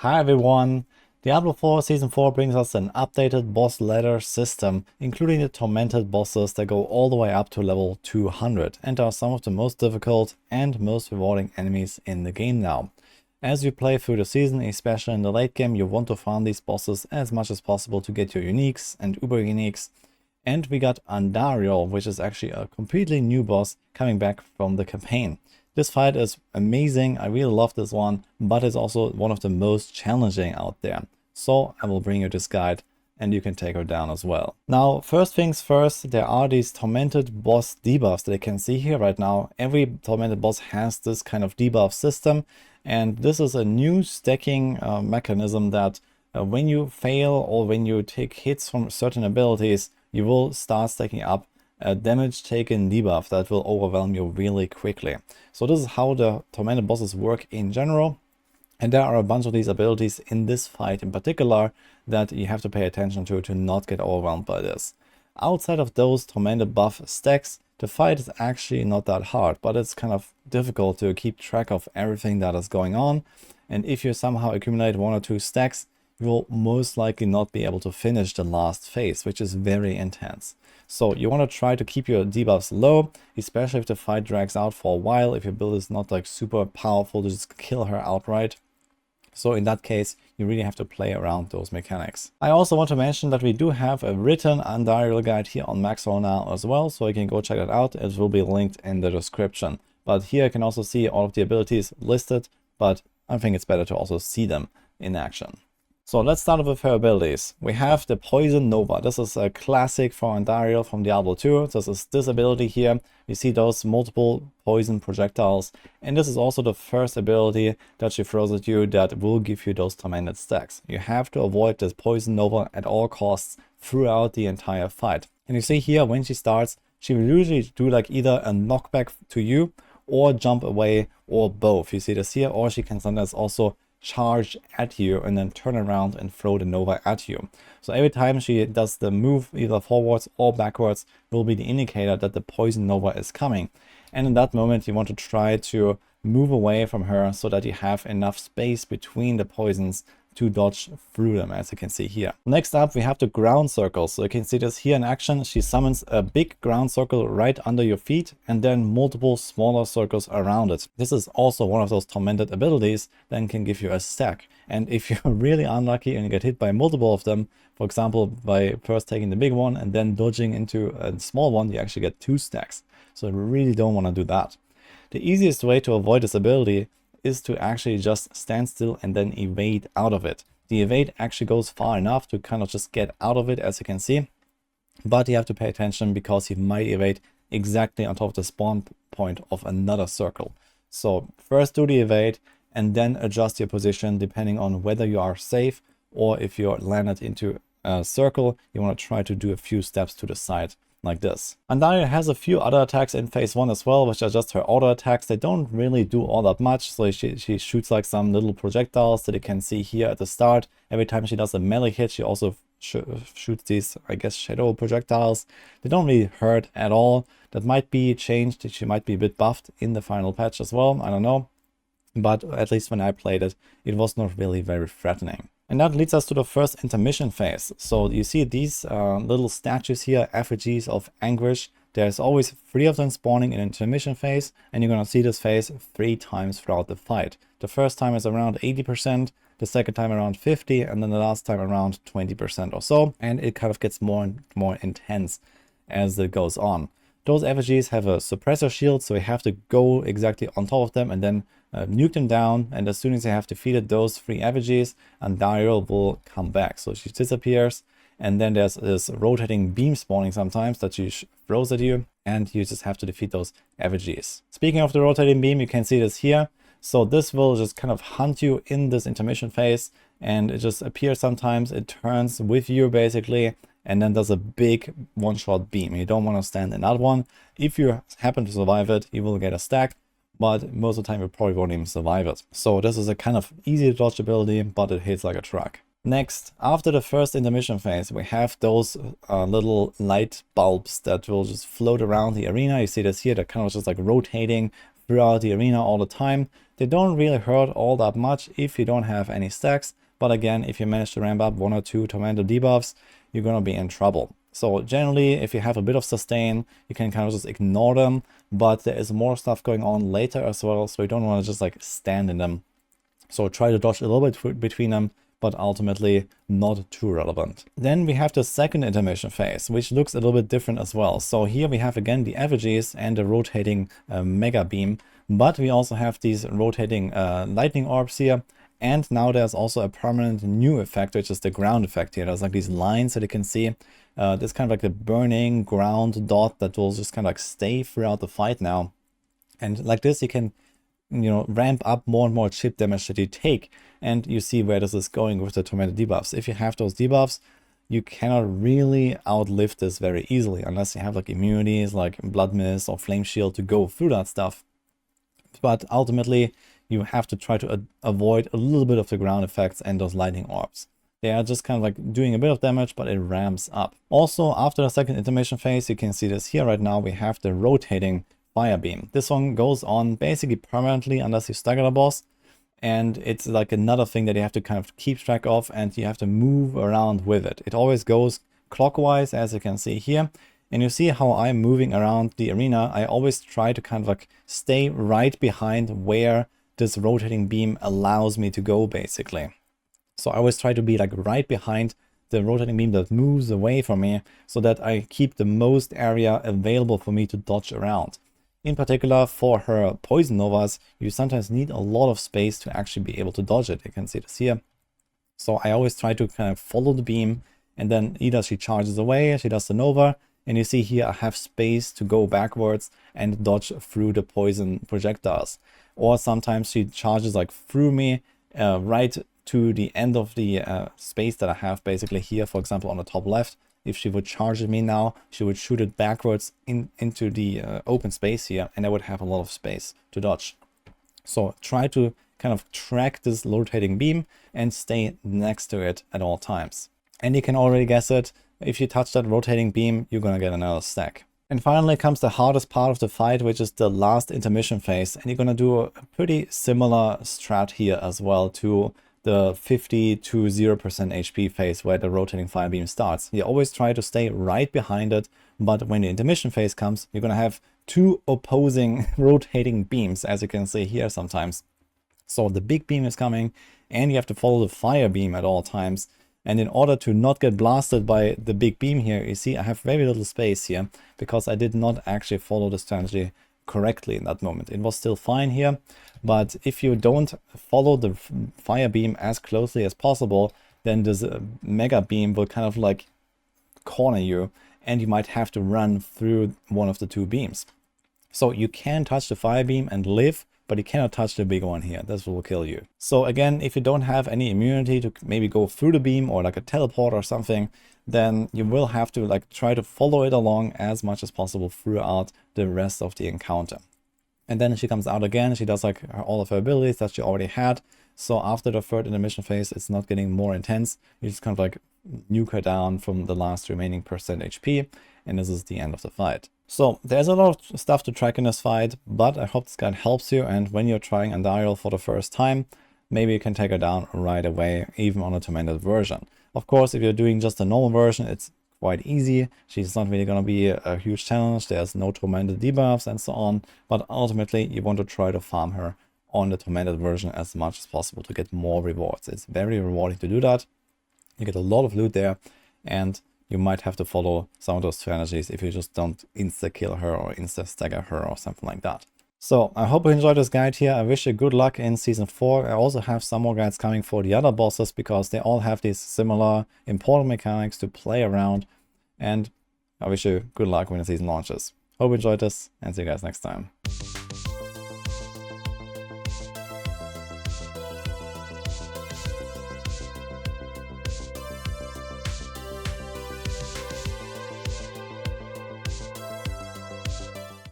Hi everyone! Diablo 4 Season 4 brings us an updated boss ladder system, including the tormented bosses that go all the way up to level 200 and are some of the most difficult and most rewarding enemies in the game now. As you play through the season, especially in the late game, you want to farm these bosses as much as possible to get your uniques and uber uniques. And we got Andariel, which is actually a completely new boss coming back from the campaign. This fight is amazing, I really love this one, but it's also one of the most challenging out there. So I will bring you this guide and you can take her down as well. Now, first things first, there are these tormented boss debuffs that you can see here right now. Every tormented boss has this kind of debuff system, and this is a new stacking mechanism that when you fail or when you take hits from certain abilities, you will start stacking up a damage taken debuff that will overwhelm you really quickly. So this is how the tormented bosses work in general. And there are a bunch of these abilities in this fight in particular that you have to pay attention to not get overwhelmed by this. Outside of those tormented buff stacks, the fight is actually not that hard, but it's kind of difficult to keep track of everything that is going on. And if you somehow accumulate 1 or 2 stacks, you will most likely not be able to finish the last phase, which is very intense. So you want to try to keep your debuffs low, especially if the fight drags out for a while, if your build is not like super powerful to just kill her outright. So in that case, you really have to play around those mechanics. I also want to mention that we do have a written Andariel guide here on Maxroll now as well, so you can go check that out. It will be linked in the description. But here you can also see all of the abilities listed, but I think it's better to also see them in action. So let's start with her abilities. We have the Poison Nova. This is a classic for Andariel from Diablo 2. This is this ability here. You see those multiple poison projectiles. And this is also the first ability that she throws at you that will give you those tormented stacks. You have to avoid this Poison Nova at all costs throughout the entire fight. And you see here when she starts, she will usually do like either a knockback to you or jump away or both. You see this here, or she can sometimes also charge at you and then turn around and throw the Nova at you. So every time she does the move either forwards or backwards will be the indicator that the Poison Nova is coming. And in that moment you want to try to move away from her so that you have enough space between the poisons to dodge through them, as you can see here. Next up, we have the ground circles. So you can see this here in action. She summons a big ground circle right under your feet and then multiple smaller circles around it. This is also one of those tormented abilities that can give you a stack. And if you're really unlucky and you get hit by multiple of them, for example, by first taking the big one and then dodging into a small one, you actually get 2 stacks. So you really don't want to do that. The easiest way to avoid this ability is to actually just stand still and then evade out of it. The evade actually goes far enough to kind of just get out of it, as you can see, but you have to pay attention because you might evade exactly on top of the spawn point of another circle. So first do the evade and then adjust your position depending on whether you are safe or if you're landed into a circle, you want to try to do a few steps to the side like this. Andariel has a few other attacks in phase 1 as well, which are just her auto attacks. They don't really do all that much, so she shoots like some little projectiles that you can see here at the start. Every time she does a melee hit, she also shoots these, I guess, shadow projectiles. They don't really hurt at all. That might be changed. She might be a bit buffed in the final patch as well, I don't know. But at least when I played it, it was not really very threatening. And that leads us to the first intermission phase. So you see these little statues here, effigies of anguish. There's always 3 of them spawning in intermission phase, and you're going to see this phase 3 times throughout the fight. The first time is around 80%, the second time around 50%, and then the last time around 20% or so. And it kind of gets more and more intense as it goes on. Those effigies have a suppressor shield, so you have to go exactly on top of them and then nuke them down. And as soon as you have defeated those 3 effigies, Andariel will come back. So she disappears, and then there's this rotating beam spawning sometimes that she throws at you, and you just have to defeat those effigies. Speaking of the rotating beam, you can see this here. So this will just kind of hunt you in this intermission phase, and it just appears sometimes. It turns with you basically, and then does a big one-shot beam. You don't want to stand in that one. If you happen to survive it, you will get a stack, but most of the time you probably won't even survive it. So this is a kind of easy to dodge ability, but it hits like a truck. Next, after the first intermission phase, we have those little light bulbs that will just float around the arena. You see this here, they're kind of just like rotating throughout the arena all the time. They don't really hurt all that much if you don't have any stacks, but again, if you manage to ramp up 1 or 2 Tormented Debuffs, you're gonna be in trouble. So generally, if you have a bit of sustain, you can kind of just ignore them, but there is more stuff going on later as well, so you don't want to just like stand in them. So try to dodge a little bit between them, but ultimately not too relevant. Then we have the second intermission phase, which looks a little bit different as well. So here we have again the effigies and the rotating mega beam, but we also have these rotating lightning orbs here. And now there's also a permanent new effect, which is the ground effect here. There's like these lines that you can see. This kind of like a burning ground dot that will just kind of like stay throughout the fight now. And like this, you can, ramp up more and more chip damage that you take. And you see where this is going with the Tormented debuffs. If you have those debuffs, you cannot really outlive this very easily unless you have like immunities like Blood Mist or Flame Shield to go through that stuff. But ultimately, you have to try to avoid a little bit of the ground effects and those lightning orbs. They are just kind of like doing a bit of damage, but it ramps up. Also, after the second intermission phase, you can see this here right now, we have the rotating fire beam. This one goes on basically permanently unless you stagger the boss. And it's like another thing that you have to kind of keep track of, and you have to move around with it. It always goes clockwise, as you can see here. And you see how I'm moving around the arena. I always try to kind of like stay right behind where this rotating beam allows me to go, basically. So I always try to be like right behind the rotating beam that moves away from me, so that I keep the most area available for me to dodge around. In particular, for her Poison Novas, you sometimes need a lot of space to actually be able to dodge it. You can see this here. So I always try to kind of follow the beam, and then either she charges away, she does the Nova, and you see here I have space to go backwards and dodge through the poison projectiles. Or sometimes she charges like through me right to the end of the space that I have basically here, for example on the top left. If she would charge at me now, she would shoot it backwards into the open space here, and I would have a lot of space to dodge. So try to kind of track this rotating beam and stay next to it at all times. And you can already guess it, if you touch that rotating beam, you're gonna get another stack. And finally comes the hardest part of the fight, which is the last intermission phase. And you're gonna do a pretty similar strat here as well to the 50 to 0% HP phase where the rotating fire beam starts. You always try to stay right behind it, but when the intermission phase comes, you're gonna have two opposing rotating beams, as you can see here sometimes. So the big beam is coming, and you have to follow the fire beam at all times. And in order to not get blasted by the big beam here, you see I have very little space here, because I did not actually follow the strategy correctly in that moment. It was still fine here, but if you don't follow the fire beam as closely as possible, then this mega beam will kind of like corner you, and you might have to run through one of the two beams. So you can touch the fire beam and live, but you cannot touch the big one here. This will kill you. So again, if you don't have any immunity to maybe go through the beam or like a teleport or something, then you will have to like try to follow it along as much as possible throughout the rest of the encounter. And then she comes out again, she does like all of her abilities that she already had. So after the third intermission phase, it's not getting more intense. You just kind of like nuke her down from the last remaining percent HP, and this is the end of the fight. So there's a lot of stuff to track in this fight, but I hope this guide helps you, and when you're trying Andariel for the first time, maybe you can take her down right away, even on a tormented version. Of course, if you're doing just a normal version, it's quite easy. She's not really going to be a huge challenge. There's no tormented debuffs and so on, but ultimately you want to try to farm her on the tormented version as much as possible to get more rewards. It's very rewarding to do that. You get a lot of loot there, and you might have to follow some of those strategies if you just don't insta-kill her or insta-stagger her or something like that. So I hope you enjoyed this guide here. I wish you good luck in Season 4. I also have some more guides coming for the other bosses, because they all have these similar important mechanics to play around. And I wish you good luck when the season launches. Hope you enjoyed this, and see you guys next time.